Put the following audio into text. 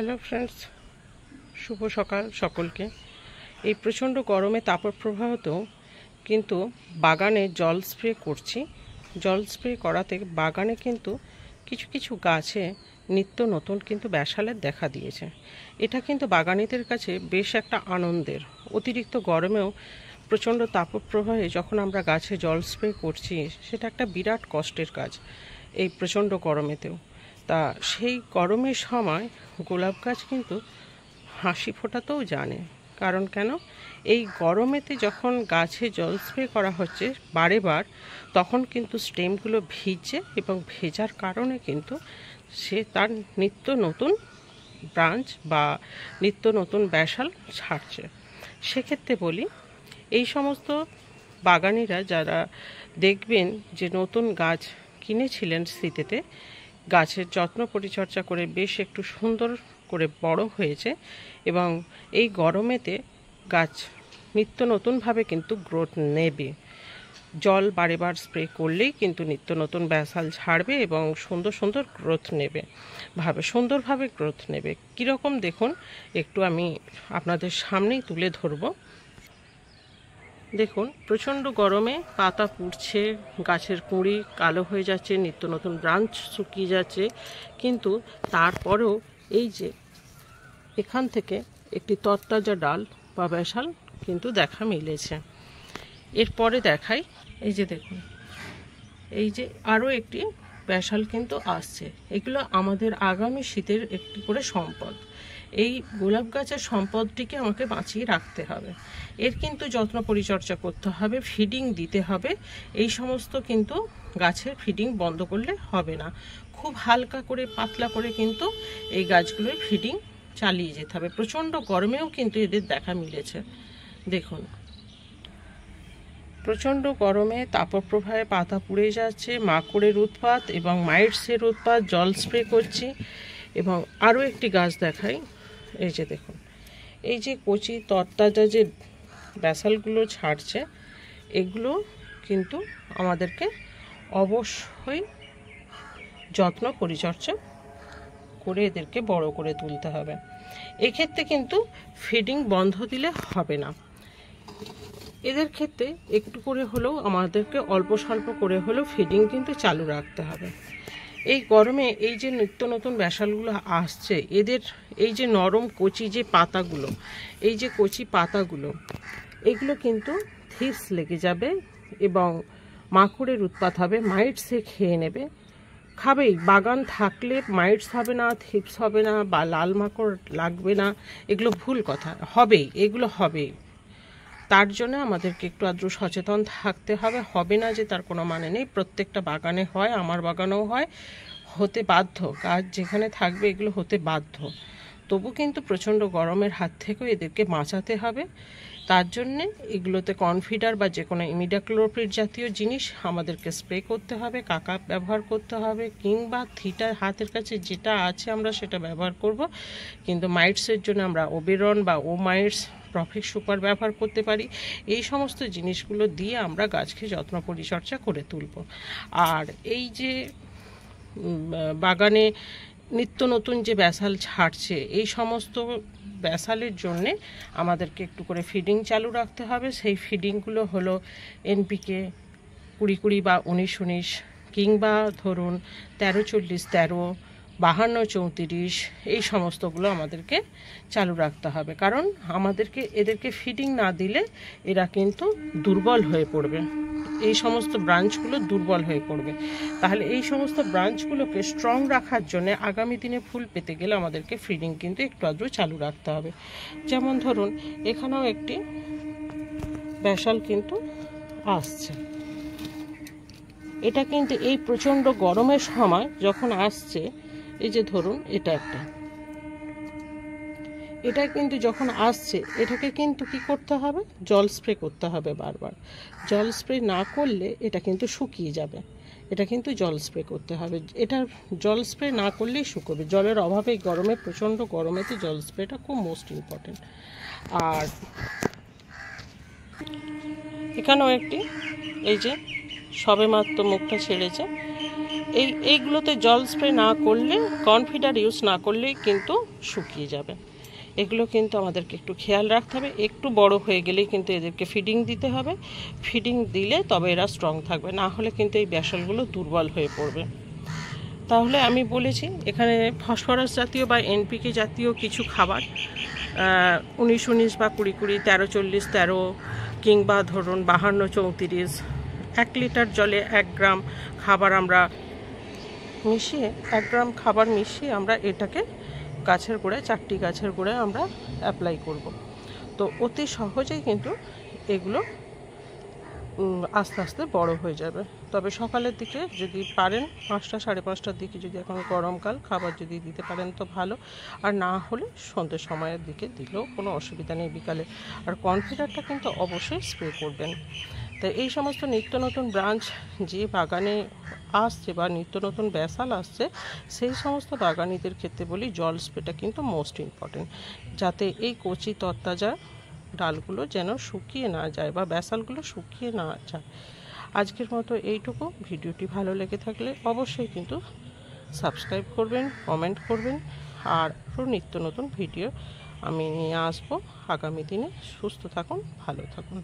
Hello friends, শুভ সকাল সকলকে। এই প্রচণ্ড গরমে তাপপ্রবাহতেও কিন্তু বাগানে জল স্প্রে করছি। জল স্প্রে করাতে বাগানে কিন্তু কিছু কিছু গাছে নিত্য নতুন কিন্তু ব্যাসালের দেখা দিয়েছে। এটা কিন্তু বাগানীদের কাছে বেশ একটা আনন্দের। অতিরিক্ত গরমেও প্রচণ্ড তাপপ্রবাহে যখন আমরা গাছে জল স্প্রে করছি, সেটা একটা বিরাট কষ্টের কাজ এই প্রচণ্ড গরমেতেও। তা সেই গরমের সময় গোলাপ গাছ কিন্তু হাসি ফোটাতেও জানে। কারণ কেন, এই গরমেতে যখন গাছে জল স্প্রে করা হচ্ছে বারে বার, তখন কিন্তু স্টেমগুলো ভিজছে এবং ভেজার কারণে কিন্তু সে তার নিত্য নতুন ব্রাঞ্চ বা নিত্য নতুন ব্যাসাল ছাড়ছে। সেক্ষেত্রে বলি, এই সমস্ত বাগানিরা যারা দেখবেন যে নতুন গাছ কিনেছিলেন শীতেতে, গাছের যত্ন পরিচর্যা করে বেশ একটু সুন্দর করে বড় হয়েছে এবং এই গরমেতে গাছ নিত্য নতুনভাবে কিন্তু গ্রোথ নেবে। জল বারে বার স্প্রে করলেই কিন্তু নিত্য নতুন ব্যাসাল ছাড়বে এবং সুন্দর সুন্দর গ্রোথ নেবে, সুন্দরভাবে গ্রোথ নেবে। কীরকম দেখুন, একটু আমি আপনাদের সামনেই তুলে ধরবো। দেখুন, প্রচণ্ড গরমে পাতা পুড়ছে, গাছের কুঁড়ি কালো হয়ে যাচ্ছে, নিত্য নতুন ব্রাঞ্চ শুকিয়ে যাচ্ছে, কিন্তু তারপরেও এই যে এখান থেকে একটি তরতাজা ডাল বা ব্যাসাল কিন্তু দেখা মিলেছে। এরপরে দেখাই, এই যে দেখুন, এই যে আরও একটি ব্যাসাল কিন্তু আসছে। এগুলো আমাদের আগামী শীতের একটি করে সম্পদ। এই গোলাপ গাছের সম্পদটিকে আমাকে বাঁচিয়ে রাখতে হবে। এর কিন্তু যত্ন পরিচর্যা করতে হবে, ফিডিং দিতে হবে। এই সমস্ত কিন্তু গাছের ফিডিং বন্ধ করলে হবে না। খুব হালকা করে পাতলা করে কিন্তু এই গাছগুলোর ফিডিং চালিয়ে যেতে হবে। প্রচণ্ড গরমেও কিন্তু এদের দেখা মিলেছে। দেখুন, প্রচণ্ড গরমে তাপপ্রবাহে পাতা পুড়ে যাচ্ছে, মাকড়ের উৎপাত এবং মাইটসের উৎপাত। জল স্প্রে করছি এবং আরও একটি গাছ দেখাই। এই যে দেখুন, এই যে কচি তরতাজা যে ব্যাসালগুলো ছাড়ছে, এগুলো কিন্তু আমাদেরকে অবশ্যই যত্ন পরিচর্যা করে এদেরকে বড় করে তুলতে হবে। এক্ষেত্রে কিন্তু ফিডিং বন্ধ দিলে হবে না। এদের ক্ষেত্রে একটু করে হলেও আমাদেরকে অল্প স্বল্প করে হলেও ফিডিং কিন্তু চালু রাখতে হবে। এই গরমে এই যে নিত্য নতুন ব্যাসালগুলো আসছে, এদের এই যে নরম কচি যে পাতাগুলো, এই যে কচি পাতাগুলো, এগুলো কিন্তু থিপস লেগে যাবে এবং মাকড়ের উৎপাত হবে, মাইটসে খেয়ে নেবে। খাবেই, বাগান থাকলে মাইটস হবে না, থিপস হবে না বা লাল মাকড় লাগবে না, এগুলো ভুল কথা। হবেই, এগুলো হবেই। তার জন্য আমাদেরকে একটু আদ্র সচেতন থাকতে হবে। হবে না যে তার কোনো মানে নেই। প্রত্যেকটা বাগানে হয়, আমার বাগানেও হয়, হতে বাধ্য। গাছ যেখানে থাকবে এগুলো হতে বাধ্য। তবু কিন্তু প্রচণ্ড গরমের হাত থেকেও এদেরকে বাঁচাতে হবে। তার জন্যে এগুলোতে কনফিডার বা যে কোনো ইমিডাক্লোপ্রিড জাতীয় জিনিস আমাদেরকে স্প্রে করতে হবে, কাকা ব্যবহার করতে হবে, কিংবা থিটার হাতের কাছে যেটা আছে আমরা সেটা ব্যবহার করব। কিন্তু মাইটসের জন্য আমরা ওবেরন বা মাইটস প্রফেক্ট সুপার ব্যবহার করতে পারি। এই সমস্ত জিনিসগুলো দিয়ে আমরা গাছকে যত্ন পরিচর্যা করে তুলব। আর এই যে বাগানে নিত্য নতুন যে ব্যাসাল ছাড়ছে, এই সমস্ত ব্যাসালের জন্যে আমাদেরকে একটু করে ফিডিং চালু রাখতে হবে। সেই ফিডিংগুলো হলো এনপিকে 20-20 বা 19-19, কিংবা ধরুন 13-40-13, 52-34, এই সমস্তগুলো আমাদেরকে চালু রাখতে হবে। কারণ আমাদেরকে এদেরকে ফিডিং না দিলে এরা কিন্তু দুর্বল হয়ে পড়বে, এই সমস্ত ব্রাঞ্চগুলো দুর্বল হয়ে পড়বে। তাহলে এই সমস্ত ব্রাঞ্চগুলোকে স্ট্রং রাখার জন্য আগামী দিনে ফুল পেতে গেলে আমাদেরকে ফিডিং কিন্তু একটু আদ্র চালু রাখতে হবে। যেমন ধরুন, এখানেও একটি ব্যাসাল কিন্তু আসছে। এটা কিন্তু এই প্রচণ্ড গরমের সময় যখন আসছে, এই যে ধরুন এটা কিন্তু যখন আসছে, এটাকে কিন্তু কি করতে হবে, জল স্প্রে করতে হবে বারবার। জল স্প্রে না করলে এটা কিন্তু শুকিয়ে যাবে। এটা কিন্তু জল স্প্রে করতে হবে। এটা জল স্প্রে না করলেই শুকোবে। জলের অভাবে গরমে, প্রচণ্ড গরমেতে জল স্প্রেটা খুব মোস্ট ইম্পর্টেন্ট। আর এখানেও একটি, এই যে সবেমাত্র মুখটা ছেড়েছে, এইগুলোতে জল স্প্রে না করলে, কনফিডার ইউজ না করলেই কিন্তু শুকিয়ে যাবে। এগুলো কিন্তু আমাদেরকে একটু খেয়াল রাখতে হবে। একটু বড় হয়ে গেলেই কিন্তু এদেরকে ফিডিং দিতে হবে। ফিডিং দিলে তবে এরা স্ট্রং থাকবে, না হলে কিন্তু এই ব্যাসলগুলো দুর্বল হয়ে পড়বে। তাহলে আমি বলেছি এখানে ফসফরাস জাতীয় বা এনপিকে জাতীয় কিছু খাবার 19-19 বা 20-20, 13-40, 13 কিংবা ধরুন 52-34, 1 লিটার জলে 1 গ্রাম খাবার আমরা মিশিয়ে 1 গ্রাম খাবার মিশিয়ে আমরা এটাকে গাছের গোড়ায়, 4টি গাছের গোড়ায় আমরা অ্যাপ্লাই করব। তো অতি সহজেই কিন্তু এগুলো আস্তে আস্তে বড় হয়ে যাবে। তবে সকালের দিকে যদি পারেন 5টা 5:30টার দিকে, যদি এখন গরমকাল, খাবার যদি দিতে পারেন তো ভালো, আর না হলে সন্ধ্যের সময়ের দিকে দিলেও কোনো অসুবিধা নেই বিকালে। আর কনফিডারটা কিন্তু অবশ্যই স্প্রে করবেন। তাই এই সমস্ত নিত্য নতুন ব্রাঞ্চ যে বাগানে আসছে বা নিত্য নতুন ব্যাসাল আসছে, সেই সমস্ত বাগানিদের ক্ষেত্রে বলি জল স্প্রেটা কিন্তু মোস্ট ইম্পর্টেন্ট, যাতে এই কচি তরতাজা ডালগুলো যেন শুকিয়ে না যায় বা ব্যাসালগুলো শুকিয়ে না যায়। আজকের মতো এইটুকু। ভিডিওটি ভালো লেগে থাকলে অবশ্যই কিন্তু সাবস্ক্রাইব করবেন, কমেন্ট করবেন, আর নিত্য নতুন ভিডিও আমি নিয়ে আসবো আগামী দিনে। সুস্থ থাকুন, ভালো থাকুন।